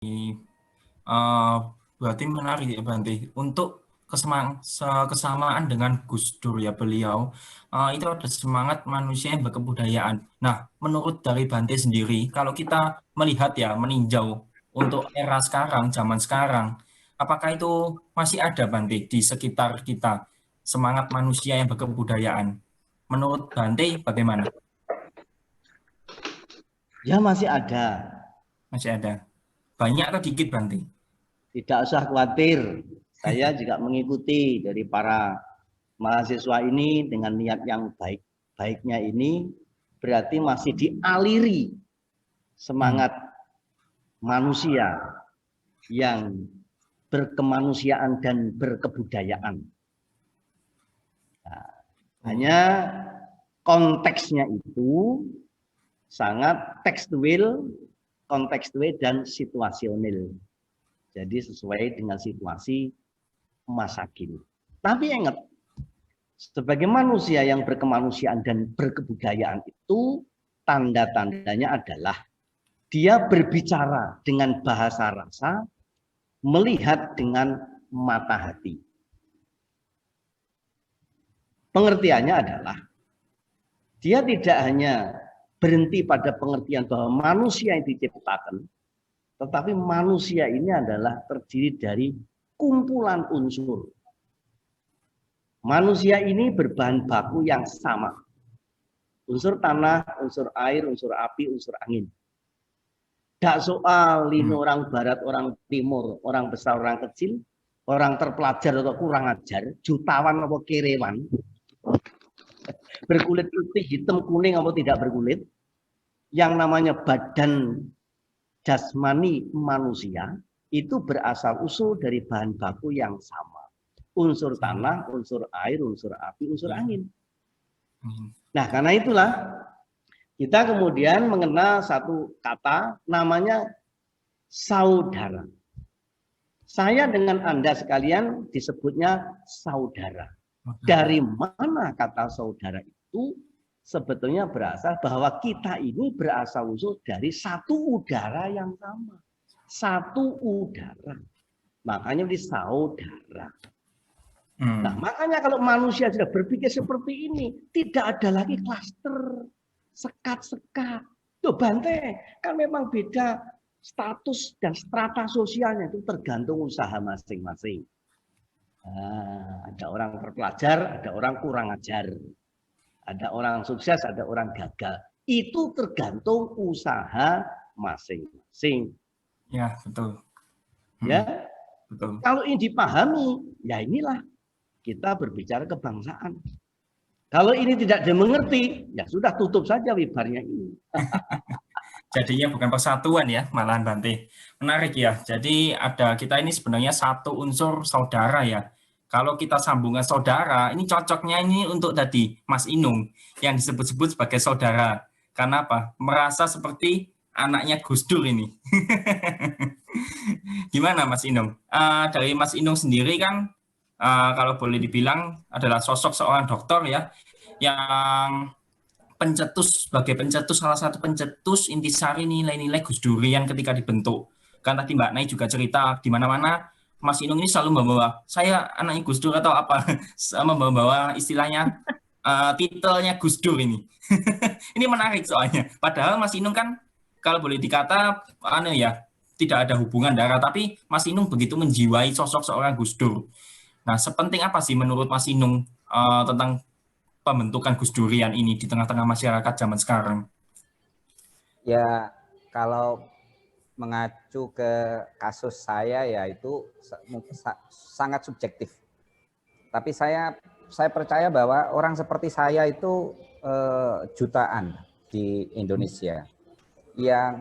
Eh, berarti menarik ya Bante. Untuk kesamaan dengan Gus Dur ya beliau, itu ada semangat manusia yang berkebudayaan. Nah, menurut dari Bante sendiri, kalau kita melihat ya, meninjau untuk era sekarang, zaman sekarang, apakah itu masih ada Bante di sekitar kita, semangat manusia yang berkebudayaan? Menurut Bante bagaimana? Ya masih ada. Masih ada. Banyak atau dikit Bante? Tidak usah khawatir. Saya juga mengikuti dari para mahasiswa ini dengan niat yang baik-baiknya ini berarti masih dialiri Hmm. semangat manusia yang berkemanusiaan dan berkebudayaan. Nah, hanya konteksnya itu sangat kontekstual dan situasional. Jadi sesuai dengan situasi masa kini. Tapi ingat, sebagai manusia yang berkemanusiaan dan berkebudayaan itu tanda-tandanya adalah dia berbicara dengan bahasa rasa, melihat dengan mata hati. Pengertiannya adalah dia tidak hanya berhenti pada pengertian bahwa manusia yang diciptakan, tetapi manusia ini adalah terdiri dari kumpulan unsur. Manusia ini berbahan baku yang sama. Unsur tanah, unsur air, unsur api, unsur angin. Tidak soal ini Hmm. orang barat, orang timur, orang besar, orang kecil, orang terpelajar atau kurang ajar, jutawan atau kerewan, berkulit putih, hitam, kuning atau tidak berkulit, yang namanya badan jasmani manusia itu berasal usul dari bahan baku yang sama. Unsur tanah, unsur air, unsur api, unsur Ya. angin. Nah, karena itulah kita kemudian mengenal satu kata namanya saudara. Saya dengan Anda sekalian disebutnya saudara. Dari mana kata saudara itu? Sebetulnya berasal bahwa kita ini berasal usul dari satu udara yang sama. Satu udara. Makanya di saudara. Nah, Hmm. makanya kalau manusia sudah berpikir seperti ini, tidak ada lagi klaster, sekat-sekat. Tuh Bante, kan memang beda status dan strata sosialnya itu tergantung usaha masing-masing. Nah, ada orang terpelajar, ada orang kurang ajar. Ada orang sukses, ada orang gagal. Itu tergantung usaha masing-masing. Ya, betul. Hmm. Ya, Betul. kalau ini dipahami, ya inilah kita berbicara kebangsaan. Kalau ini tidak dimengerti, ya sudah tutup saja wibarnya ini. Jadinya bukan persatuan ya, malahan Bante. Menarik ya. Jadi ada kita ini sebenarnya satu unsur saudara ya. Kalau kita sambungan saudara, ini cocoknya ini untuk tadi Mas Inung yang disebut-sebut sebagai saudara. Karena apa? Merasa seperti anaknya Gus Dur ini. Gimana Mas Inung? Dari Mas Inung sendiri kan, kalau boleh dibilang adalah sosok seorang dokter ya, yang sebagai pencetus, salah satu pencetus intisari nilai-nilai Gus Durian ketika dibentuk. Kan tadi Mbak Nai juga cerita di mana-mana Mas Inung ini selalu membawa saya anaknya Gus Dur atau apa, sama membawa istilahnya titelnya Gus Dur ini. Ini menarik soalnya. Padahal Mas Inung kan kalau boleh dikata aneh ya, tidak ada hubungan darah, tapi Mas Inung begitu menjiwai sosok seorang Gus Dur. Nah, sepenting apa sih menurut Mas Inung tentang pembentukan Gus Durian ini di tengah-tengah masyarakat zaman sekarang? Ya, kalau mengacu ke kasus saya ya itu sangat subjektif. Tapi saya percaya bahwa orang seperti saya itu jutaan di Indonesia yang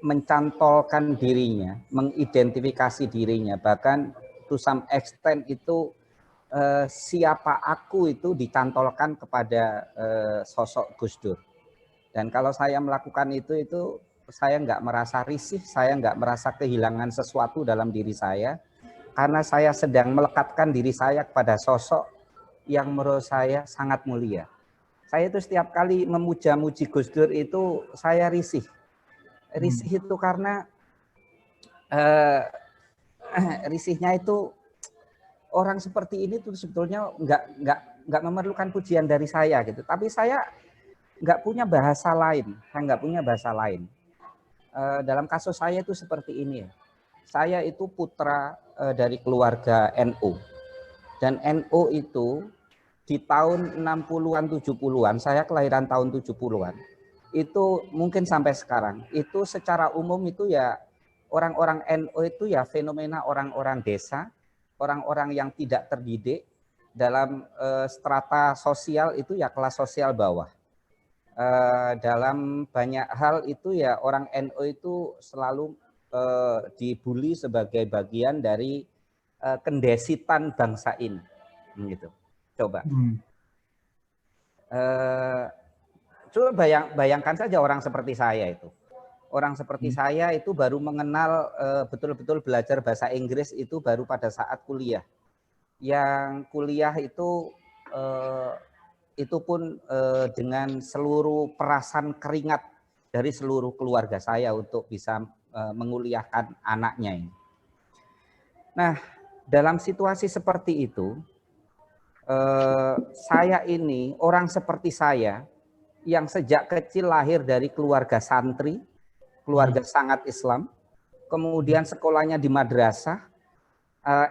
mencantolkan dirinya, mengidentifikasi dirinya, bahkan to some extent itu siapa aku itu dicantolkan kepada sosok Gus Dur. Dan kalau saya melakukan itu saya nggak merasa risih, saya nggak merasa kehilangan sesuatu dalam diri saya, karena saya sedang melekatkan diri saya kepada sosok yang menurut saya sangat mulia. Saya itu setiap kali memuja-muji Gus Dur itu saya risih. Risih itu karena eh, risihnya itu orang seperti ini tuh sebetulnya nggak memerlukan pujian dari saya gitu. Tapi saya nggak punya bahasa lain. Saya nggak punya bahasa lain. Dalam kasus saya itu seperti ini ya. Saya itu putra dari keluarga NU. Dan NU itu di tahun 60-an 70-an, saya kelahiran tahun 70-an. Itu mungkin sampai sekarang. Itu secara umum itu ya orang-orang NU itu ya fenomena orang-orang desa, orang-orang yang tidak terdidik dalam strata sosial itu ya kelas sosial bawah. Dalam banyak hal itu ya orang NU itu selalu dibully sebagai bagian dari kendesitan bangsa ini, gitu. Coba, coba bayangkan saja orang seperti saya itu. Orang seperti saya itu baru mengenal betul-betul belajar bahasa Inggris itu baru pada saat kuliah. Yang kuliah itu pun dengan seluruh perasan keringat dari seluruh keluarga saya untuk bisa menguliahkan anaknya ini. Nah, dalam situasi seperti itu, saya ini orang seperti saya yang sejak kecil lahir dari keluarga santri, keluarga sangat Islam, kemudian sekolahnya di madrasah,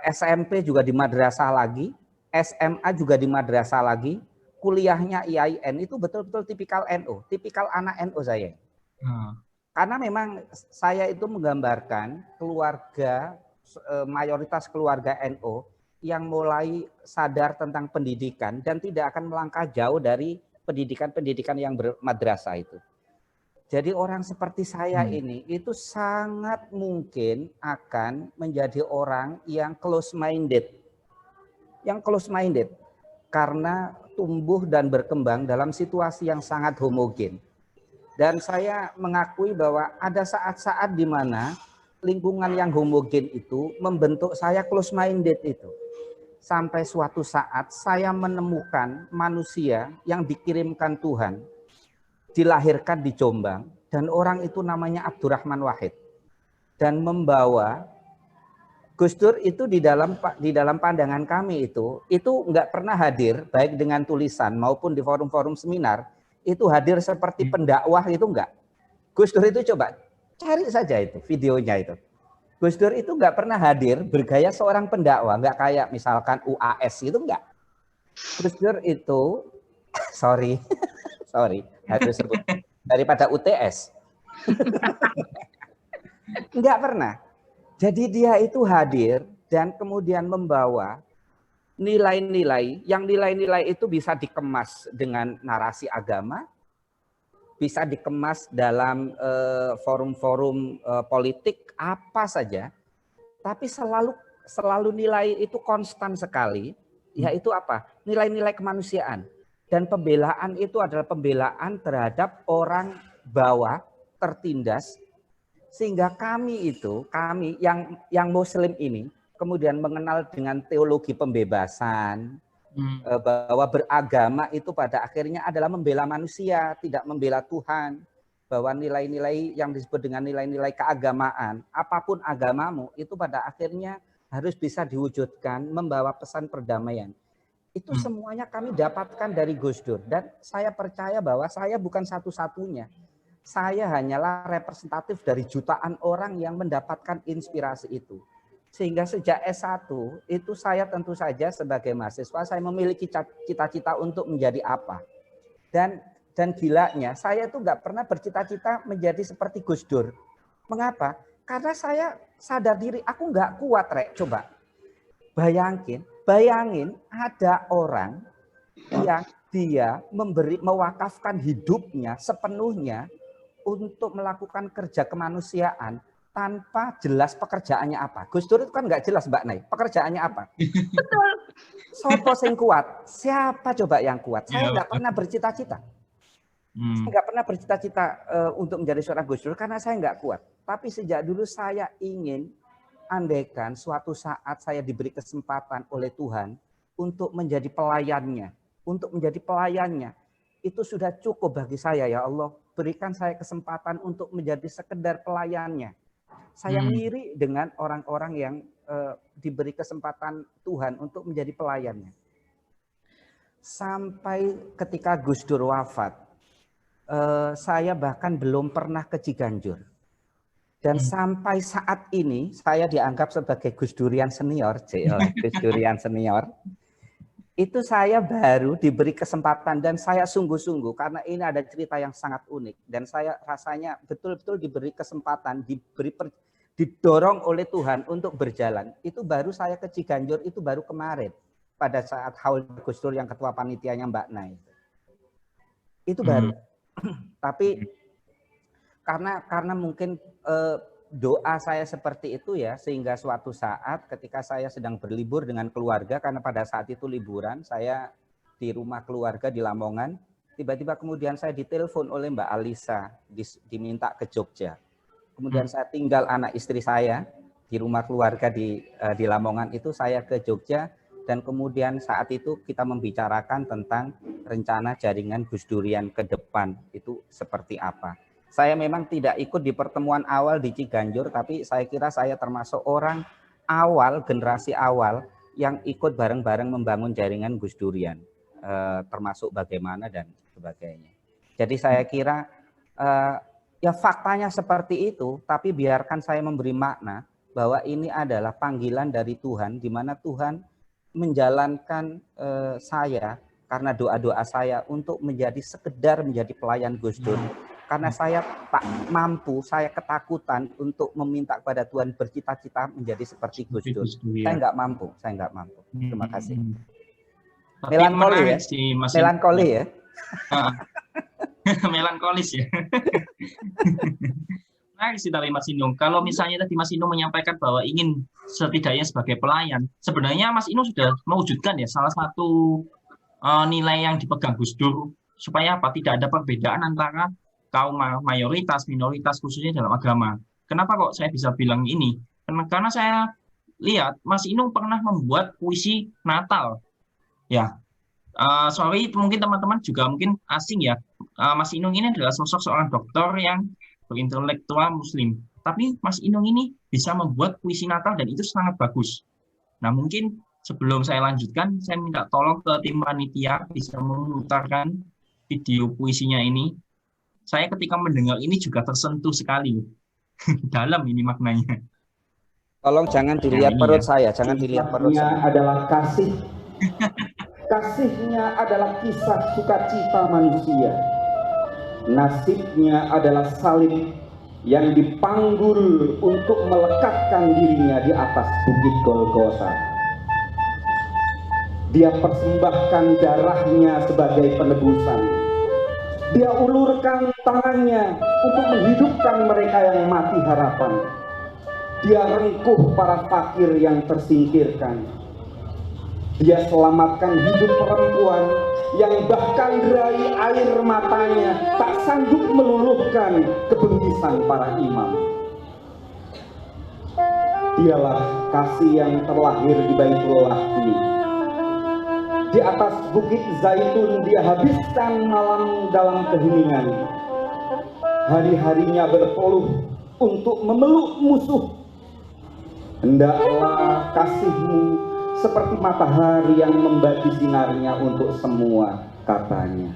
SMP juga di madrasah lagi, SMA juga di madrasah lagi, kuliahnya IAIN, itu betul-betul tipikal NU, tipikal anak NU saya. Karena memang saya itu menggambarkan keluarga, mayoritas keluarga NU yang mulai sadar tentang pendidikan dan tidak akan melangkah jauh dari pendidikan-pendidikan yang bermadrasah itu. Jadi orang seperti saya ini itu sangat mungkin akan menjadi orang yang close minded. Yang close minded karena tumbuh dan berkembang dalam situasi yang sangat homogen. Dan saya mengakui bahwa ada saat-saat di mana lingkungan yang homogen itu membentuk saya close minded itu. Sampai suatu saat saya menemukan manusia yang dikirimkan Tuhan, dilahirkan di Jombang, dan orang itu namanya Abdurrahman Wahid. Dan membawa Gus Dur itu di dalam pandangan kami itu nggak pernah hadir, baik dengan tulisan maupun di forum-forum seminar, itu hadir seperti pendakwah itu enggak. Gus Dur itu coba cari saja itu videonya itu. Gus Dur itu nggak pernah hadir bergaya seorang pendakwah, nggak kayak misalkan UAS itu enggak. Gus Dur itu, sorry harus sebut daripada UTS, nggak pernah. Jadi dia itu hadir dan kemudian membawa nilai-nilai, yang nilai-nilai itu bisa dikemas dengan narasi agama, bisa dikemas dalam forum-forum politik apa saja, tapi selalu nilai itu konstan sekali, yaitu apa? Nilai-nilai kemanusiaan. Dan pembelaan itu adalah pembelaan terhadap orang bawah, tertindas, sehingga kami yang Muslim ini kemudian mengenal dengan teologi pembebasan, bahwa beragama itu pada akhirnya adalah membela manusia, tidak membela Tuhan. Bahwa nilai-nilai yang disebut dengan nilai-nilai keagamaan, apapun agamamu, itu pada akhirnya harus bisa diwujudkan membawa pesan perdamaian. Itu semuanya kami dapatkan dari Gus Dur. Dan saya percaya bahwa saya bukan satu-satunya. Saya hanyalah representatif dari jutaan orang yang mendapatkan inspirasi itu. Sehingga sejak S1 itu saya tentu saja sebagai mahasiswa saya memiliki cita-cita untuk menjadi apa. Dan gilanya saya itu nggak pernah bercita-cita menjadi seperti Gus Dur. Mengapa? Karena saya sadar diri aku nggak kuat, Rek. Coba bayangin ada orang yang dia mewakafkan hidupnya sepenuhnya untuk melakukan kerja kemanusiaan tanpa jelas pekerjaannya apa. Gus Dur itu kan nggak jelas, Mbak Nay, pekerjaannya apa. Betul. Sopo sing kuat? Siapa coba yang kuat? Saya nggak pernah bercita-cita. Saya nggak pernah bercita-cita untuk menjadi seorang Gus Dur karena saya nggak kuat. Tapi sejak dulu saya ingin, andaikan suatu saat saya diberi kesempatan oleh Tuhan untuk menjadi pelayannya, itu sudah cukup bagi saya, ya Allah. Berikan saya kesempatan untuk menjadi sekedar pelayannya. Saya ngiri dengan orang-orang yang diberi kesempatan Tuhan untuk menjadi pelayannya. Sampai ketika Gus Dur wafat, saya bahkan belum pernah ke Ciganjur. Dan sampai saat ini saya dianggap sebagai Gus Durian senior, Gus Durian senior. Itu saya baru diberi kesempatan dan saya sungguh-sungguh karena ini ada cerita yang sangat unik dan saya rasanya betul-betul diberi kesempatan, didorong oleh Tuhan untuk berjalan. Itu baru saya ke Ciganjur itu baru kemarin pada saat haul Gus Dur yang ketua panitianya Mbak Nay. Itu baru. Tapi karena mungkin doa saya seperti itu ya, sehingga suatu saat ketika saya sedang berlibur dengan keluarga, karena pada saat itu liburan, saya di rumah keluarga di Lamongan, tiba-tiba kemudian saya ditelepon oleh Mbak Alisa, diminta ke Jogja. Kemudian saya tinggal anak istri saya di rumah keluarga di Lamongan itu, saya ke Jogja, dan kemudian saat itu kita membicarakan tentang rencana jaringan Gus Durian ke depan, itu seperti apa. Saya memang tidak ikut di pertemuan awal di Ciganjur, tapi saya kira saya termasuk orang awal, generasi awal yang ikut bareng-bareng membangun jaringan Gus Durian, termasuk bagaimana dan sebagainya. Jadi saya kira ya faktanya seperti itu, tapi biarkan saya memberi makna bahwa ini adalah panggilan dari Tuhan, di mana Tuhan menjalankan saya karena doa-doa saya untuk sekedar menjadi pelayan Gus Dur. Karena saya tak mampu, saya ketakutan untuk meminta kepada Tuhan bercita-cita menjadi seperti Gus Dur. Saya nggak mampu. Terima kasih. Melankoli ya? Melankoli ya? Melankolis ya. Nah, sih tapi Mas Inung, kalau misalnya tadi Mas Inung menyampaikan bahwa ingin setidaknya sebagai pelayan, sebenarnya Mas Inung sudah mewujudkan ya salah satu nilai yang dipegang Gus Dur, supaya apa? Tidak ada perbedaan antara kaum mayoritas, minoritas, khususnya dalam agama. Kenapa kok saya bisa bilang ini? Karena saya lihat Mas Inung pernah membuat puisi Natal. Ya, sorry, mungkin teman-teman juga mungkin asing ya. Mas Inung ini adalah sosok seorang dokter yang berintelektual Muslim. Tapi Mas Inung ini bisa membuat puisi Natal dan itu sangat bagus. Nah, mungkin sebelum saya lanjutkan, saya minta tolong ke tim panitia bisa memutarkan video puisinya ini. Saya ketika mendengar ini juga tersentuh sekali. Dalam ini maknanya. Tolong jangan dilihat perut saya, jangan dilihat perut saya. Adalah kasih. Kasihnya adalah kisah sukacita manusia. Nasibnya adalah salib yang dipanggul untuk melekatkan dirinya di atas bukit Golgota. Dia persembahkan darahnya sebagai penebusan. Dia ulurkan tangannya untuk menghidupkan mereka yang mati harapan. Dia rengkuh para fakir yang tersingkirkan. Dia selamatkan hidup perempuan yang bahkan derai air matanya tak sanggup meluluhkan kebengkisan para imam. Dialah kasih yang terlahir di Baitullah ini. Di atas bukit Zaitun dia habiskan malam dalam keheningan. Hari-harinya berpeluh untuk memeluk musuh. Hendaklah kasihmu seperti matahari yang membagi sinarnya untuk semua, katanya.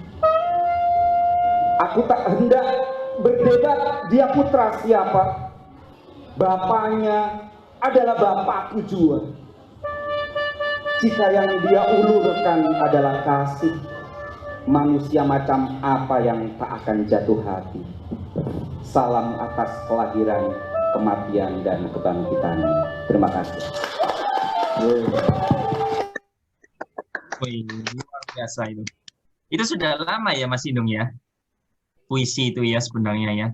Aku tak hendak berdebat dia putra siapa. Bapaknya adalah bapakku jua. Jika yang dia ulurkan adalah kasih, manusia macam apa yang tak akan jatuh hati. Salam atas kelahiran, kematian, dan kebangkitan. Terima kasih. Wih, luar biasa itu. Itu sudah lama ya Mas Inung ya? Puisi itu ya sebenarnya ya.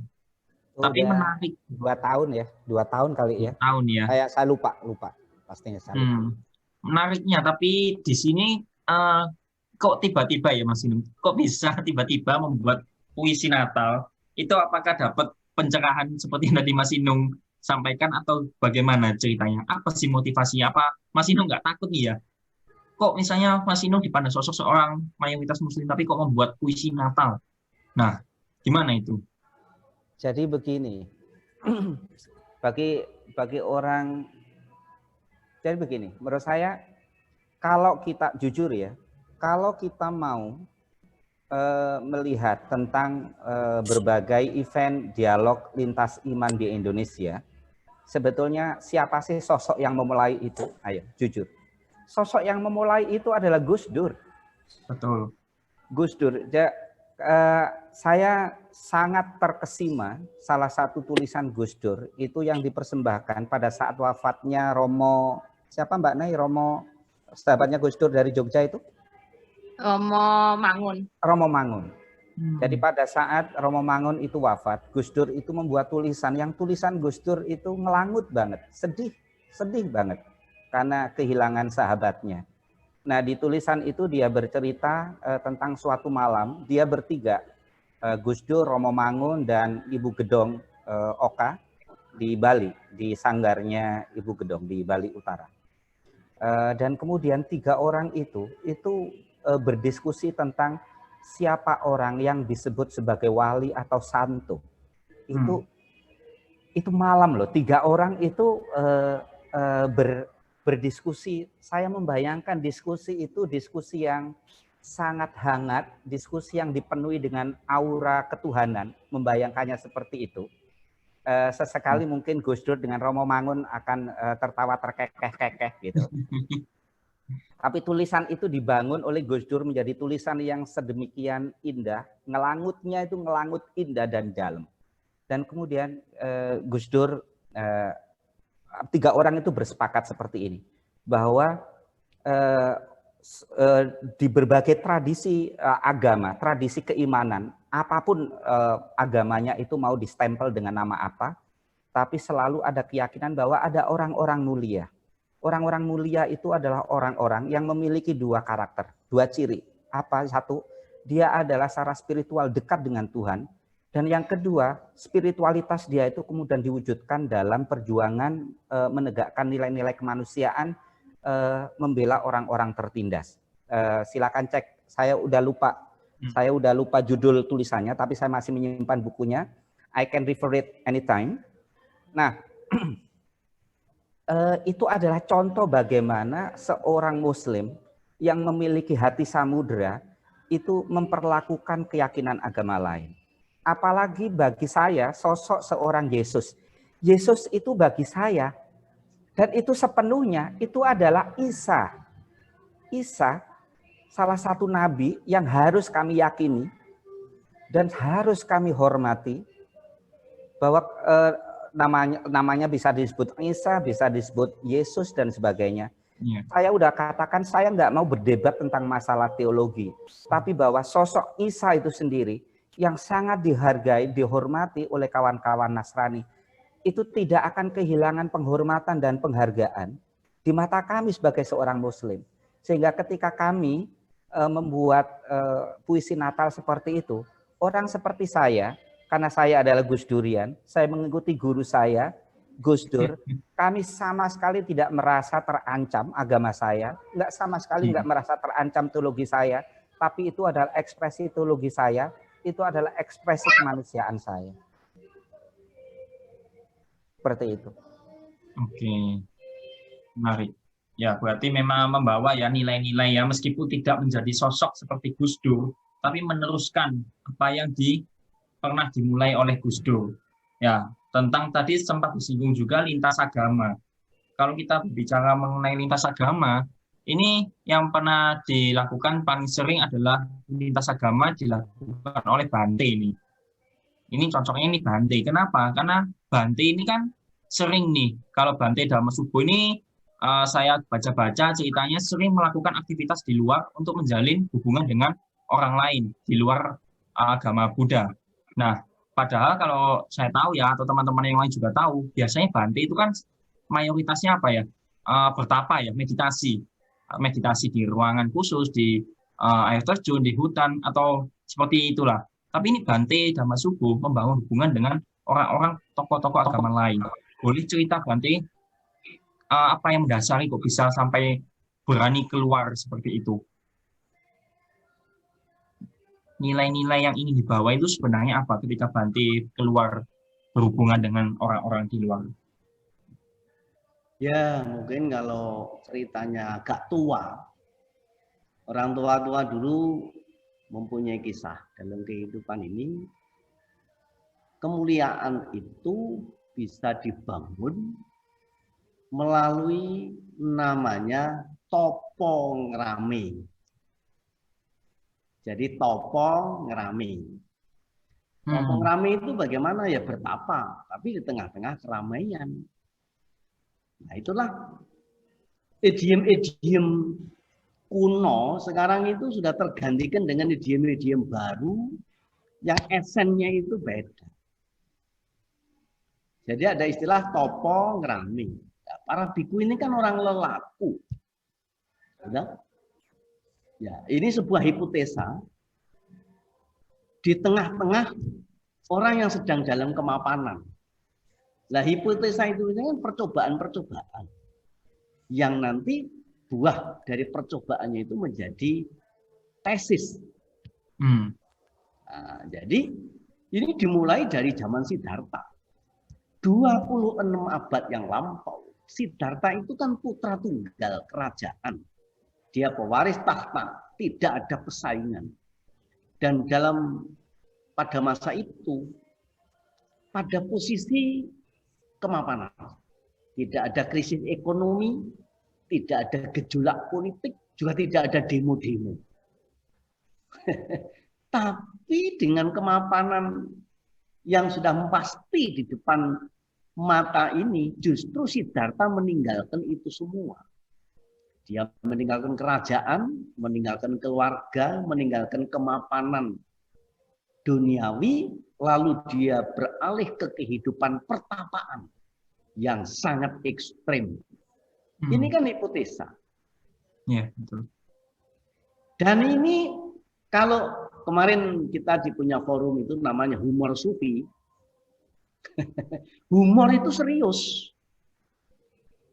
Tapi menarik. 2 tahun ya, 2 tahun kali ya. Tahun ya. Saya lupa pastinya saya lupa. Menariknya, tapi di sini kok tiba-tiba ya Mas Inung, kok bisa tiba-tiba membuat puisi Natal? Itu apakah dapat pencerahan seperti yang tadi Mas Inung sampaikan atau bagaimana ceritanya? Apa sih motivasinya? Apa Mas Inung nggak takut nih ya? Kok misalnya Mas Inung dipandang sosok seorang mayoritas Muslim, tapi kok membuat puisi Natal? Nah, gimana itu? Jadi begini, bagi orang, jadi begini, menurut saya kalau kita jujur ya, kalau kita mau melihat tentang berbagai event dialog lintas iman di Indonesia, sebetulnya siapa sih sosok yang memulai itu? Ayo, jujur. Sosok yang memulai itu adalah Gus Dur. Betul. Gus Dur. Saya sangat terkesima salah satu tulisan Gus Dur itu yang dipersembahkan pada saat wafatnya Romo, siapa Mbak Nay? Romo, sahabatnya Gus Dur dari Jogja itu? Romo Mangun. Romo Mangun. Jadi pada saat Romo Mangun itu wafat, Gus Dur itu membuat tulisan, yang tulisan Gus Dur itu ngelangut banget, sedih banget karena kehilangan sahabatnya. Nah, di tulisan itu dia bercerita tentang suatu malam, dia bertiga, Gus Dur, Romo Mangun, dan Ibu Gedong Oka di Bali, di sanggarnya Ibu Gedong di Bali Utara. Dan kemudian 3 orang itu berdiskusi tentang siapa orang yang disebut sebagai wali atau santo. Itu malam loh, 3 orang itu berdiskusi. Saya membayangkan diskusi itu diskusi yang sangat hangat, diskusi yang dipenuhi dengan aura ketuhanan, membayangkannya seperti itu. Sesekali mungkin Gus Dur dengan Romo Mangun akan tertawa terkekeh-kekeh gitu. Tapi tulisan itu dibangun oleh Gus Dur menjadi tulisan yang sedemikian indah, ngelangutnya itu ngelangut indah dan dalam. Dan kemudian Gus Dur, 3 orang itu bersepakat seperti ini, bahwa di berbagai tradisi agama, tradisi keimanan, apapun agamanya itu mau distempel dengan nama apa, tapi selalu ada keyakinan bahwa ada orang-orang mulia. Orang-orang mulia itu adalah orang-orang yang memiliki 2 karakter, 2 ciri. Apa? 1, dia adalah secara spiritual dekat dengan Tuhan. Dan yang kedua, spiritualitas dia itu kemudian diwujudkan dalam perjuangan menegakkan nilai-nilai kemanusiaan, membela orang-orang tertindas. Silakan cek, saya udah lupa judul tulisannya, tapi saya masih menyimpan bukunya. I can refer it anytime. Nah, itu adalah contoh bagaimana seorang Muslim yang memiliki hati samudera itu memperlakukan keyakinan agama lain. Apalagi bagi saya sosok seorang Yesus. Yesus itu bagi saya, dan itu sepenuhnya itu adalah Isa. Isa salah satu nabi yang harus kami yakini dan harus kami hormati, bahwa namanya bisa disebut Isa, bisa disebut Yesus dan sebagainya. Saya udah katakan saya nggak mau berdebat tentang masalah teologi, tapi bahwa sosok Isa itu sendiri yang sangat dihargai, dihormati oleh kawan-kawan Nasrani, itu tidak akan kehilangan penghormatan dan penghargaan di mata kami sebagai seorang Muslim. Sehingga ketika kami membuat puisi Natal seperti itu, orang seperti saya, karena saya adalah Gus Durian, saya mengikuti guru saya, Gus Dur, kami sama sekali tidak merasa terancam agama saya, sama sekali nggak merasa terancam teologi saya, tapi itu adalah ekspresi teologi saya, itu adalah ekspresi kemanusiaan saya. Seperti itu. Oke, menarik. Ya, berarti memang membawa ya nilai-nilai ya, meskipun tidak menjadi sosok seperti Gus Dur, tapi meneruskan apa yang pernah dimulai oleh Gus Dur. Ya, tentang tadi sempat disinggung juga lintas agama. Kalau kita berbicara mengenai lintas agama, ini yang pernah dilakukan paling sering adalah lintas agama dilakukan oleh Bante ini. Ini cocoknya ini Bante. Kenapa? Karena Bante ini kan sering nih, kalau Bante Dharma Subo ini saya baca-baca ceritanya sering melakukan aktivitas di luar untuk menjalin hubungan dengan orang lain di luar agama Buddha. Nah, padahal kalau saya tahu ya, atau teman-teman yang lain juga tahu, biasanya Bante itu kan mayoritasnya apa ya? Bertapa ya, meditasi. Meditasi di ruangan khusus, di air terjun, di hutan, atau seperti itulah. Tapi ini Bante Dharma Subo membangun hubungan dengan orang-orang tokoh-tokoh agama lain. Boleh cerita Bante, apa yang mendasari kok bisa sampai berani keluar seperti itu? Nilai-nilai yang ingin dibawa itu sebenarnya apa ketika Bante keluar berhubungan dengan orang-orang di luar? Ya, mungkin kalau ceritanya agak tua, orang tua-tua dulu mempunyai kisah dalam kehidupan ini. Kemuliaan itu bisa dibangun melalui namanya topo ngerame. Jadi topo ngerame. Topo ngerame itu bagaimana ya, bertapa, tapi di tengah-tengah keramaian. Nah, itulah idiom-idiom kuno sekarang itu sudah tergantikan dengan idiom-idiom baru yang esennya itu beda. Jadi ada istilah topo ngerami. Ya, para biku ini kan orang lelaku. Ya, ini sebuah hipotesa di tengah-tengah orang yang sedang dalam kemapanan. Nah, hipotesa itu kan percobaan-percobaan yang nanti buah dari percobaannya itu menjadi tesis. Nah, jadi ini dimulai dari zaman Siddhartha. 26 abad yang lampau. Siddhartha itu kan putra tunggal kerajaan. Dia pewaris tahta, tidak ada persaingan. Dan pada masa itu, pada posisi kemapanan, tidak ada krisis ekonomi, tidak ada gejolak politik, juga tidak ada demo-demo. Tapi dengan kemapanan yang sudah pasti di depan mata ini, justru Siddhartha meninggalkan itu semua. Dia meninggalkan kerajaan, meninggalkan keluarga, meninggalkan kemapanan duniawi, lalu dia beralih ke kehidupan pertapaan yang sangat ekstrem. Ini kan hipotesa. Ya, betul. Dan ini kalau kemarin kita punya forum itu namanya humor sufi. Humor itu serius.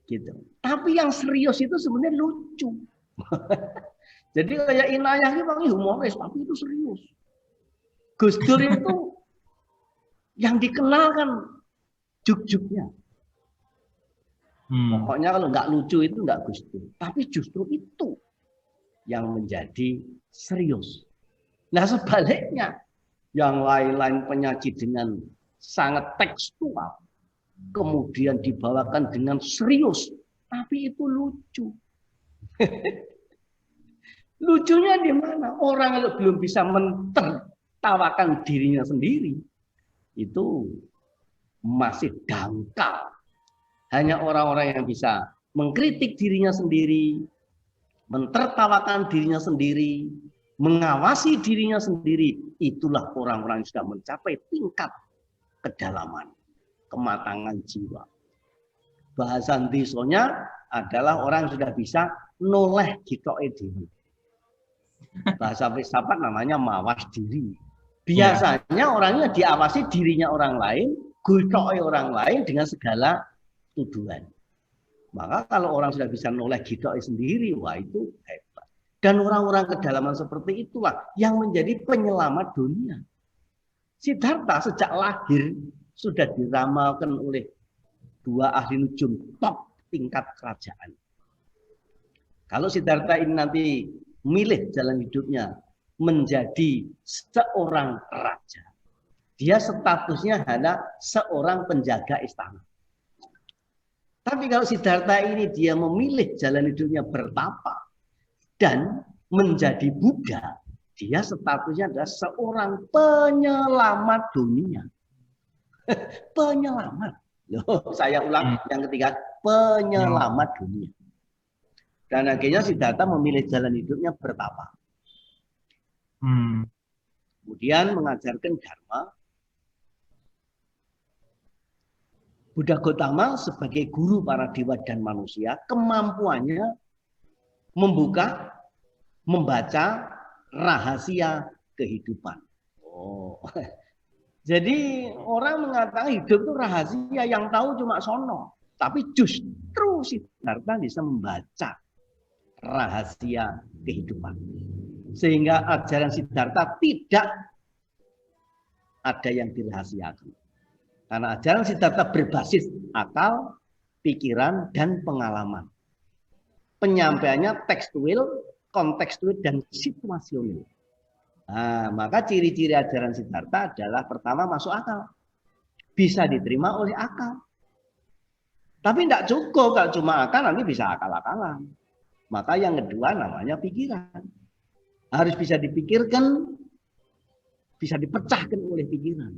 Gitu. Tapi yang serius itu sebenarnya lucu. Jadi kayak Inayah ini humoris, tapi itu serius. Gus Dur itu yang dikenal kan juk-juknya. Pokoknya kalau nggak lucu itu nggak Gus Dur. Tapi justru itu yang menjadi serius. Nah sebaliknya, yang lain-lain penyaji dengan sangat tekstual, kemudian dibawakan dengan serius, tapi itu lucu. Lucunya di mana? Orang kalau belum bisa mentertawakan dirinya sendiri, itu masih dangkal. Hanya orang-orang yang bisa mengkritik dirinya sendiri, mentertawakan dirinya sendiri, mengawasi dirinya sendiri, itulah orang-orang yang sudah mencapai tingkat kedalaman, kematangan jiwa. Bahasa disonya adalah orang yang sudah bisa noleh gitoke diri. Bahasa filsafat namanya mawas diri. Biasanya orangnya diawasi dirinya orang lain, gitoke orang lain dengan segala tuduhan. Maka kalau orang sudah bisa noleh gitoke sendiri, wah itu hebat. Dan orang-orang kedalaman seperti itulah yang menjadi penyelamat dunia. Siddhartha sejak lahir sudah diramalkan oleh dua ahli nujum top tingkat kerajaan. Kalau Siddhartha ini nanti milih jalan hidupnya menjadi seorang raja, dia statusnya hanya seorang penjaga istana. Tapi kalau Siddhartha ini dia memilih jalan hidupnya bertapa dan menjadi Buddha, dia statusnya adalah seorang penyelamat dunia. Penyelamat. Loh, saya ulang yang ketiga, penyelamat dunia. Dan akhirnya Siddhartha memilih jalan hidupnya bertapa. Kemudian mengajarkan dharma. Buddha Gautama sebagai guru para dewa dan manusia, kemampuannya membaca rahasia kehidupan. Oh, jadi orang mengatakan hidup itu rahasia, yang tahu cuma sono. Tapi justru Siddhartha bisa membaca rahasia kehidupan. Sehingga ajaran Siddhartha tidak ada yang dirahasiakan. Karena ajaran Siddhartha berbasis akal pikiran, dan pengalaman. Penyampaiannya tekstual, kontekstual, dan situasional. Nah, maka ciri-ciri ajaran Siddhartha adalah pertama masuk akal. Bisa diterima oleh akal. Tapi tidak cukup, kalau cuma akal nanti bisa akal-akalan. Maka yang kedua namanya pikiran. Harus bisa dipikirkan, bisa dipecahkan oleh pikiran.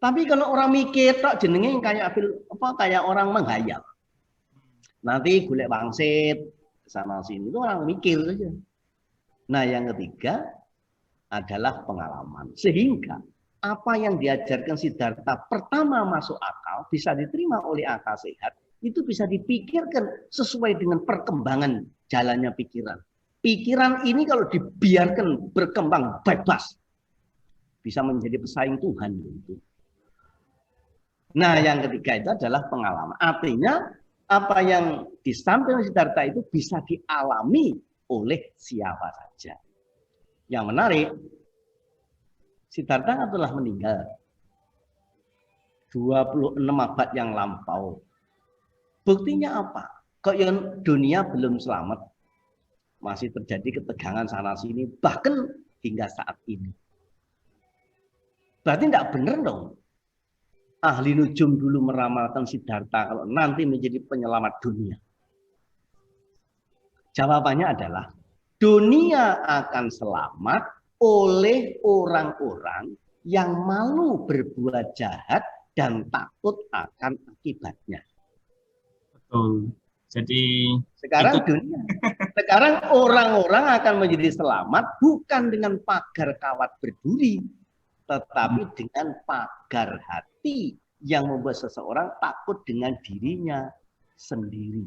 Tapi kalau orang mikir, tak jenenge kayak orang menghayal. Nanti golek wangsit sana sini itu orang mikir saja. Nah, yang ketiga adalah pengalaman. Sehingga apa yang diajarkan Siddhartha pertama masuk akal, bisa diterima oleh akal sehat, itu bisa dipikirkan sesuai dengan perkembangan jalannya pikiran. Pikiran ini kalau dibiarkan berkembang bebas, bisa menjadi pesaing Tuhan. Nah, yang ketiga itu adalah pengalaman. Artinya apa yang disampaikan Siddhartha itu bisa dialami oleh siapa saja. Yang menarik, Siddhartha telah meninggal 26 abad yang lampau. Buktinya apa? Kok yang dunia belum selamat? Masih terjadi ketegangan sana sini, bahkan hingga saat ini. Berarti tidak benar dong. Ahli nujum dulu meramalkan Siddhartha kalau nanti menjadi penyelamat dunia. Jawabannya adalah dunia akan selamat oleh orang-orang yang malu berbuat jahat dan takut akan akibatnya. Betul. Jadi Sekarang itu dunia, sekarang orang-orang akan menjadi selamat bukan dengan pagar kawat berduri, tetapi dengan pagar hati yang membuat seseorang takut dengan dirinya sendiri.